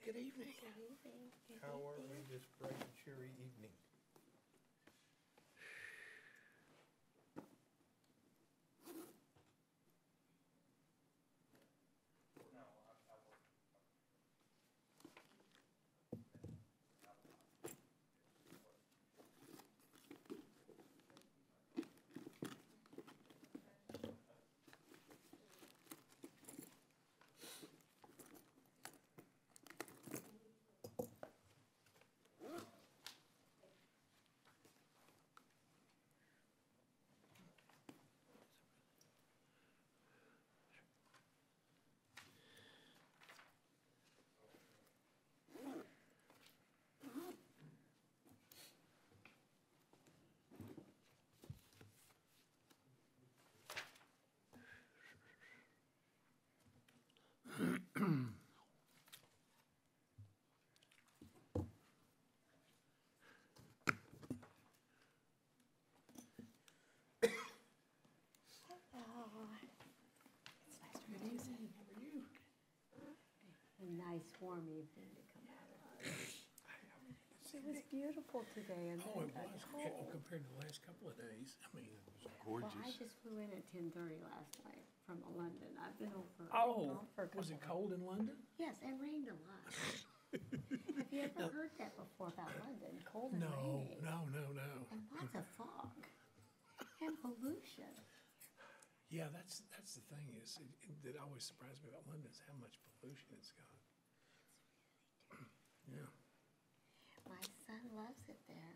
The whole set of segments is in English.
Good evening. Good evening. Good How are we evening. this bright and cheery evening? Hello. It's nice to Good meet you. evening. How are you? A nice warm evening to come out of. It was beautiful today and Oh, then it got was. cold. Compared to the last couple of days. I mean, it was Well, I gorgeous. just flew in at 10:30 last night from London. I've been over Oh, for a was it couple cold in London? Yes, and rained a lot. Have you ever heard that before about London? Cold and rainy. No. And lots of fog and pollution. Yeah, that's the thing is, that always surprised me about London is how much pollution it's got. Yeah. My son loves it there.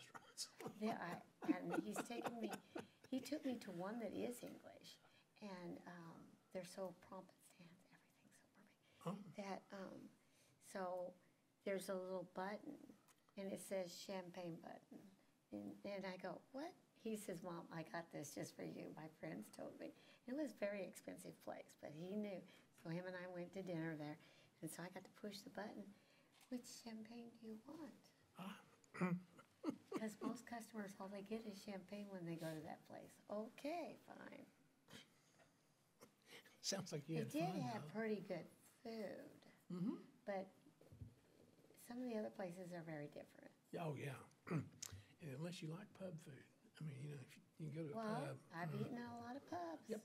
restaurants. Yeah, and he took me to one that is English, and they're so prompt at stands, everything's so perfect. Oh. That, so there's a little button, and it says champagne button. And I go, what? He says, Mom, I got this just for you. My friends told me. It was a very expensive place, but he knew. So him and I went to dinner there, and so I got to push the button. Which champagne do you want? Because most customers, all they get is champagne when they go to that place. Okay, fine. Sounds like you had They fun. did have pretty good food, but some of the other places are very different. Oh, yeah. And unless you like pub food. I mean, you know, if you can go to a Well, pub. I've eaten at a lot of pubs. Yep.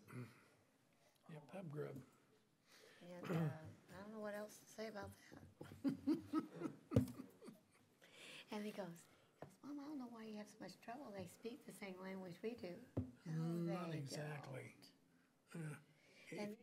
Yeah, pub grub. And I don't know what else to say about that. And he goes, Mom, I don't know why you have so much trouble. They speak the same language we do. No, Not they exactly. don't. And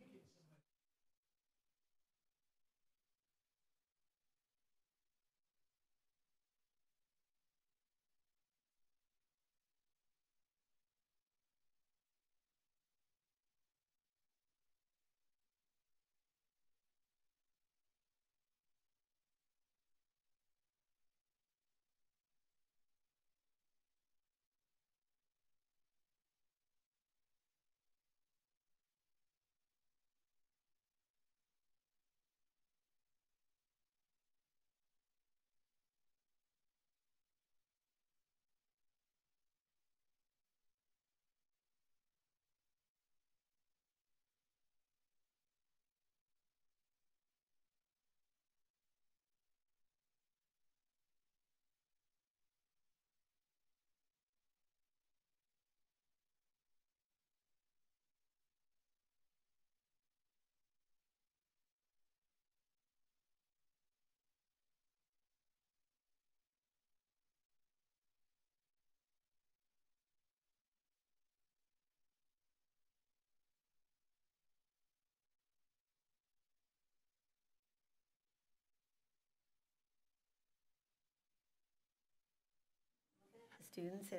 students,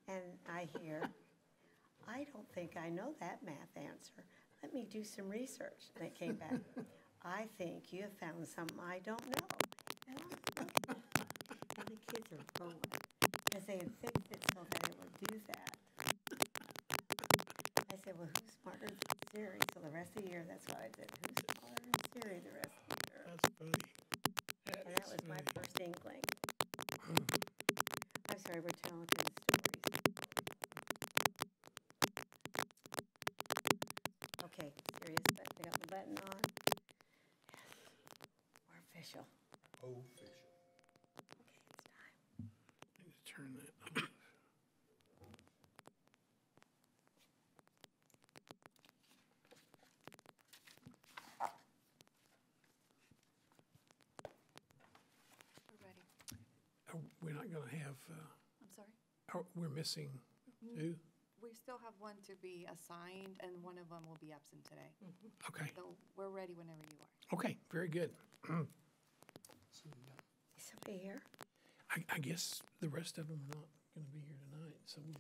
and I hear, I don't think I know that math answer. Let me do some research. And it came back, I think you have found something I don't know. And I'm looking, and the kids are rolling because they had fixed it so that it would do that. I said, well, who's smarter than Siri? So the rest of the year, that's what I did. Who's smarter than Siri the rest of the year? That's funny. And that was my first inkling. I'm sorry, we're telling the stories. Okay, serious, but I got the button on. Yes, we're official. Official. Okay, it's time. I need to turn that off. We're ready. We're not going to have, I'm sorry? we're missing two? We still have one to be assigned, and one of them will be absent today. Okay. So we're ready whenever you are. Okay, very good. Is somebody here? I guess the rest of them are not going to be here tonight, so we've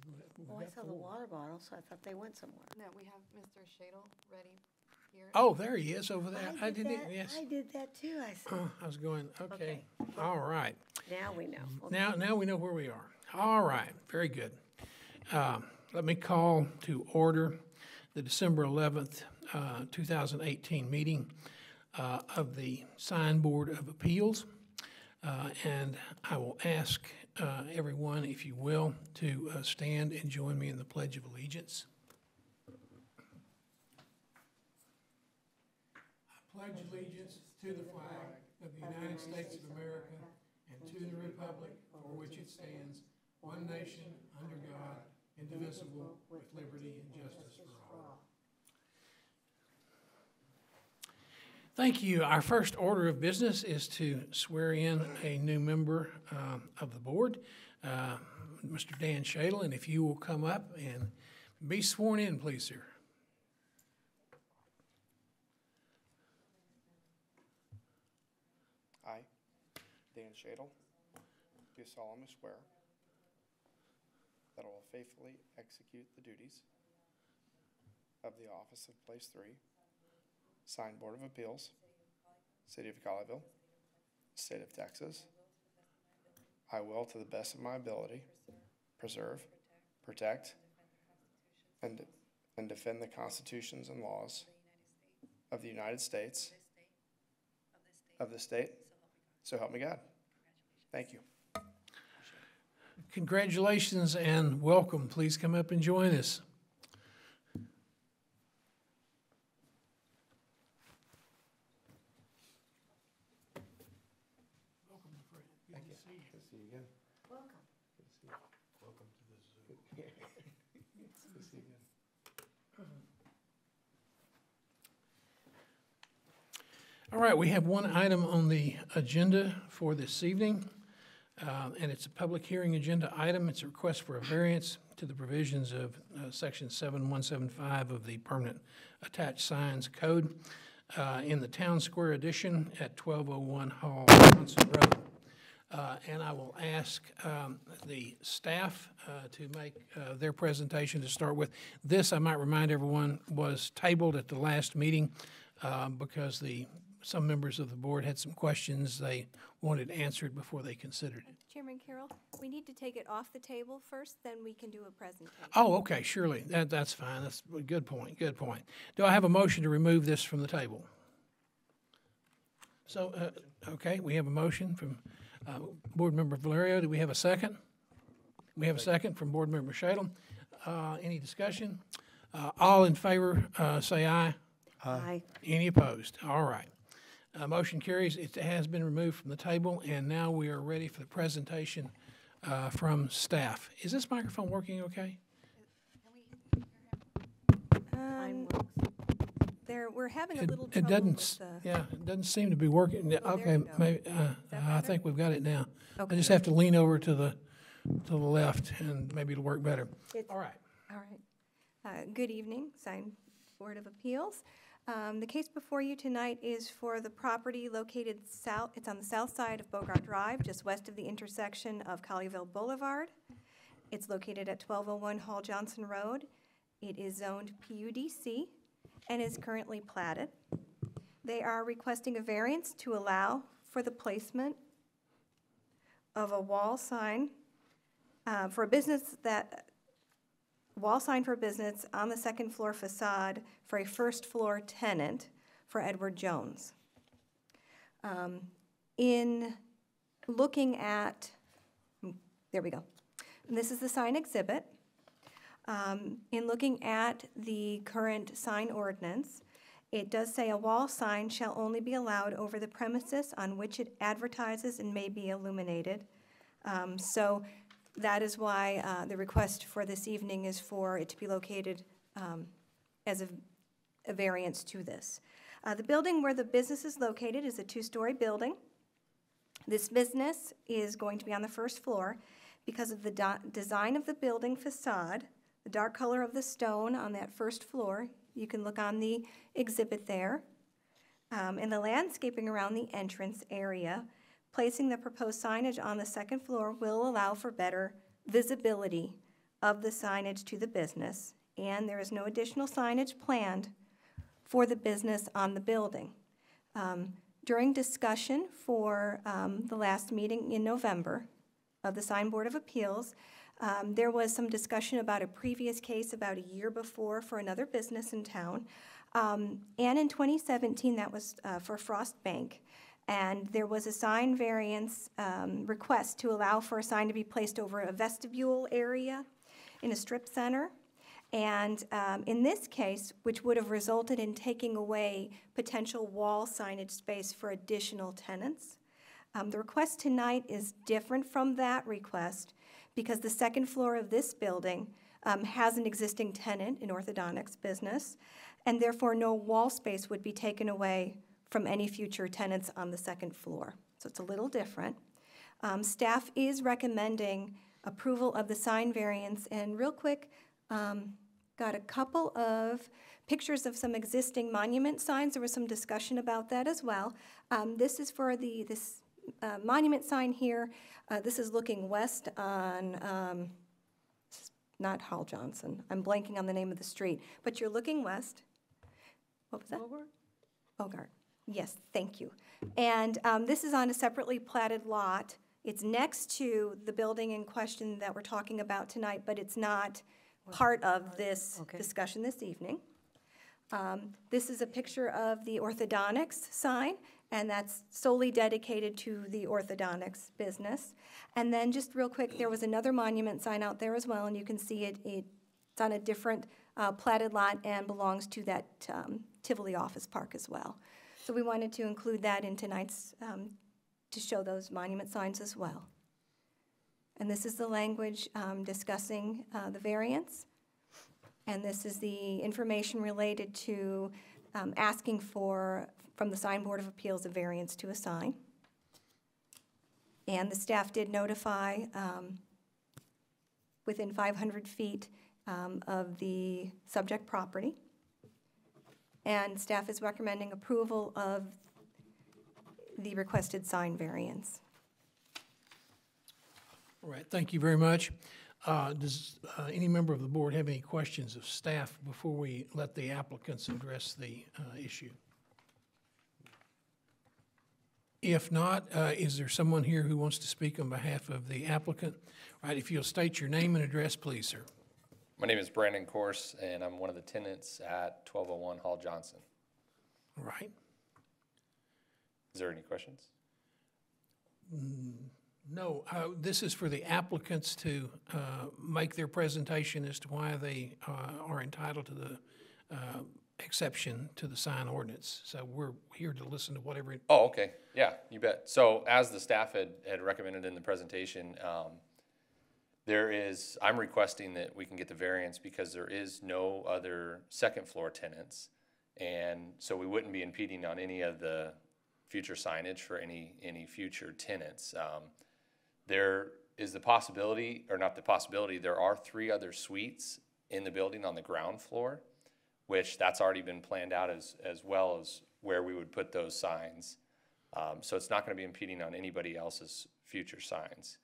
Oh, I got saw the four. water bottle, so I thought they went somewhere. No, we have Mr. Shadle ready here. Oh, there he is over there. I did didn't, that. yes. I did that too. I said, I was going, okay, Okay. all right. now we know. Okay. Now we know where we are. All right, very good. Let me call to order the December 11th, 2018 meeting of the Sign Board of Appeals. And I will ask everyone, if you will, to stand and join me in the Pledge of Allegiance. I pledge allegiance to the flag of the United States of America and to the republic for which it stands, one nation, under God, indivisible, with liberty and justice for all. Thank you. Our first order of business is to swear in a new member of the board, Mr. Dan Shadle, and if you will come up and be sworn in, please, sir. I, Dan Shadle, do solemnly swear faithfully execute the duties of the office of Place 3, signed Board of Appeals, City of Colleyville, State of Texas. I will, to the best of my ability, preserve, protect, and defend the constitutions and laws of the United States, of the state, so help me God. Thank you. Congratulations and welcome. Please come up and join us. Welcome, my friend. Good to see you. Good to see you again. Welcome. Good to see you. Welcome to the zoo. Good to see you again. All right, we have one item on the agenda for this evening, and it's a public hearing agenda item. It's a request for a variance to the provisions of Section 7175 of the Permanent Attached Signs Code in the Town Square Edition at 1201 Hall Johnson Road. And I will ask the staff to make their presentation to start with. This, I might remind everyone, was tabled at the last meeting because some members of the board had some questions they wanted answered before they considered it. Chairman Carroll, we need to take it off the table first, then we can do a presentation. Oh, okay, surely. That's fine. That's a good point. Good point. Do I have a motion to remove this from the table? So, okay, we have a motion from Board Member Valerio. Do we have a second? We have a second from Board Member Shadle. Any discussion? All in favor, say aye. Aye. Any opposed? All right. Motion carries. It has been removed from the table, and now we are ready for the presentation from staff. Is this microphone working okay? Mine works. We're having a little It trouble doesn't, with the, yeah, it doesn't seem to be working. Okay, you go. maybe, that I better? think we've got it now. I Okay. just have to lean over to the left, and maybe it'll work better. It's- All right. all right. Good evening, Sign Board of Appeals. The case before you tonight is for the property located south, it's on the south side of Bogart Drive, just west of the intersection of Colleyville Boulevard. It's located at 1201 Hall Johnson Road. It is zoned PUDC and is currently platted. They are requesting a variance to allow for the placement of a wall sign for a business on the second floor facade for a first floor tenant for Edward Jones. In looking at, there we go. And this is the sign exhibit. In looking at the current sign ordinance, it does say a wall sign shall only be allowed over the premises on which it advertises and may be illuminated. So that is why the request for this evening is for it to be located as a variance to this. The building where the business is located is a two-story building. This business is going to be on the first floor because of the design of the building facade, the dark color of the stone on that first floor. You can look on the exhibit there. And the landscaping around the entrance area. Placing the proposed signage on the second floor will allow for better visibility of the signage to the business, and there is no additional signage planned for the business on the building. During discussion for the last meeting in November of the Sign Board of Appeals, there was some discussion about a previous case about a year before for another business in town, and in 2017 that was for Frost Bank. And there was a sign variance request to allow for a sign to be placed over a vestibule area in a strip center. And in this case, which would have resulted in taking away potential wall signage space for additional tenants. The request tonight is different from that request because the second floor of this building has an existing tenant, an orthodontics business, and therefore no wall space would be taken away from any future tenants on the second floor. So it's a little different. Staff is recommending approval of the sign variance, and real quick, got a couple of pictures of some existing monument signs. There was some discussion about that as well. This is for this monument sign here. This is looking west on not Hall Johnson. I'm blanking on the name of the street, but you're looking west. What was that? Bogart. Yes, thank you. And this is on a separately platted lot. It's next to the building in question that we're talking about tonight, but it's not part of this discussion this evening. This is a picture of the orthodontics sign, and that's solely dedicated to the orthodontics business. And then just real quick, there was another monument sign out there as well, and you can see it's on a different platted lot and belongs to that Tivoli Office Park as well. So we wanted to include that in tonight's, to show those monument signs as well. And this is the language discussing the variance. And this is the information related to asking for, from the Sign Board of Appeals, a variance to a sign. And the staff did notify within 500 feet of the subject property. And staff is recommending approval of the requested sign variance. All right, thank you very much. Does any member of the board have any questions of staff before we let the applicants address the issue? If not, is there someone here who wants to speak on behalf of the applicant? All right, if you'll state your name and address, please, sir. My name is Brandon Corse, and I'm one of the tenants at 1201 Hall Johnson. All right. Is there any questions? No, this is for the applicants to make their presentation as to why they are entitled to the exception to the sign ordinance. So we're here to listen to whatever. Oh, okay. Yeah, you bet. So as the staff had recommended in the presentation, I'm requesting that we can get the variance because there is no other second floor tenants. And so we wouldn't be impeding on any of the future signage for any future tenants. There is the possibility, or not the possibility, there are 3 other suites in the building on the ground floor, which that's already been planned out as well as where we would put those signs. So it's not going to be impeding on anybody else's future signs.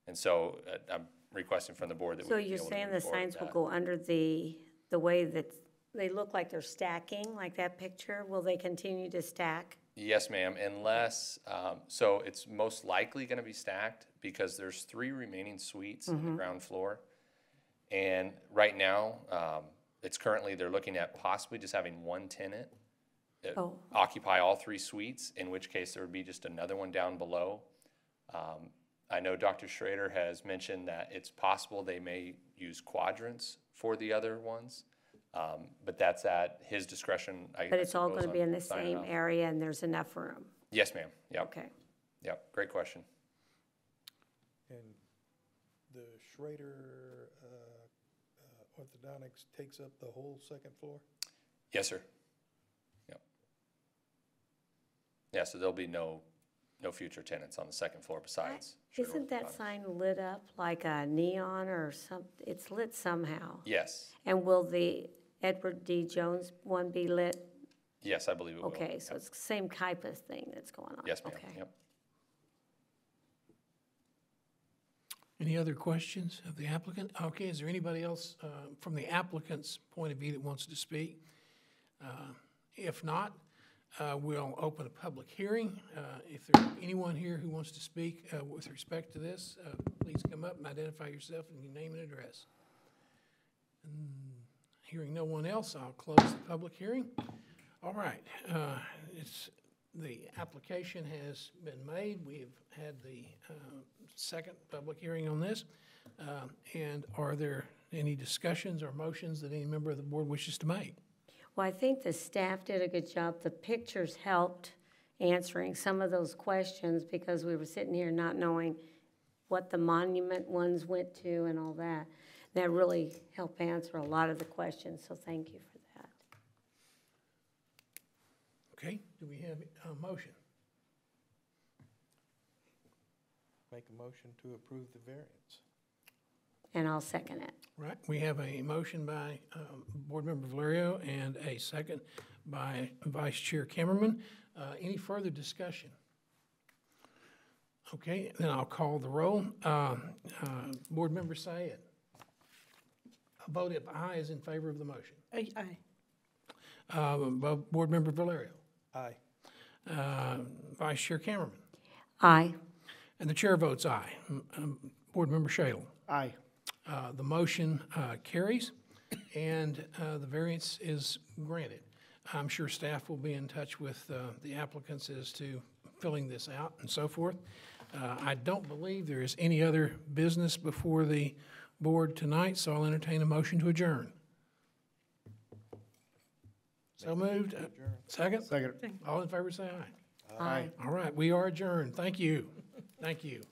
And so I'm requesting from the board that So we be you're able to saying move the forward signs with will that. go under the way that they look like they're stacking, like that picture? Will they continue to stack? Yes, ma'am, unless, so it's most likely gonna be stacked because there's 3 remaining suites on the ground floor. And right now, it's currently, they're looking at possibly just having 1 tenant occupy all 3 suites, in which case there would be just another one down below. I know Dr. Schrader has mentioned that it's possible they may use quadrants for the other ones. But that's at his discretion. But it's all going to be in the signing same off. area and there's enough room? Yes, ma'am. Yep. Okay. Yep. Great question. And the Schrader orthodontics takes up the whole second floor? Yes, sir. Yep. Yeah, so there'll be no future tenants on the second floor besides. Schrader Isn't that Orthodontics. sign lit up like a neon or something? It's lit somehow. Yes. And will the Edward D. Jones one be lit? Yes, I believe it will. Okay, so Yep. it's the same type of thing that's going on? Yes, ma'am. Okay. Yep. Any other questions of the applicant? Okay, is there anybody else from the applicant's point of view that wants to speak? If not, we'll open a public hearing. If there's anyone here who wants to speak with respect to this, please come up and identify yourself and your name and address. Hearing no one else, I'll close the public hearing. All right, the application has been made. We've had the second public hearing on this. And are there any discussions or motions that any member of the board wishes to make? Well, I think the staff did a good job. The pictures helped answering some of those questions because we were sitting here not knowing what the monument ones went to and all that. That really helped answer a lot of the questions, so thank you for that. Okay, do we have a motion? Make a motion to approve the variance. And I'll second it. Right, we have a motion by Board Member Valerio and a second by Vice Chair Kimmerman. Any further discussion? Okay, then I'll call the roll. Board Member Syed. A vote if aye is in favor of the motion. Aye. Board Member Valerio. Aye. Vice Chair Cameraman. Aye. And the chair votes aye. Board Member Shadle. Aye. The motion carries, and the variance is granted. I'm sure staff will be in touch with the applicants as to filling this out and so forth. I don't believe there is any other business before the board tonight, so I'll entertain a motion to adjourn. So moved. Second? Second. All in favor, say aye. Aye. All right, we are adjourned. Thank you. Thank you.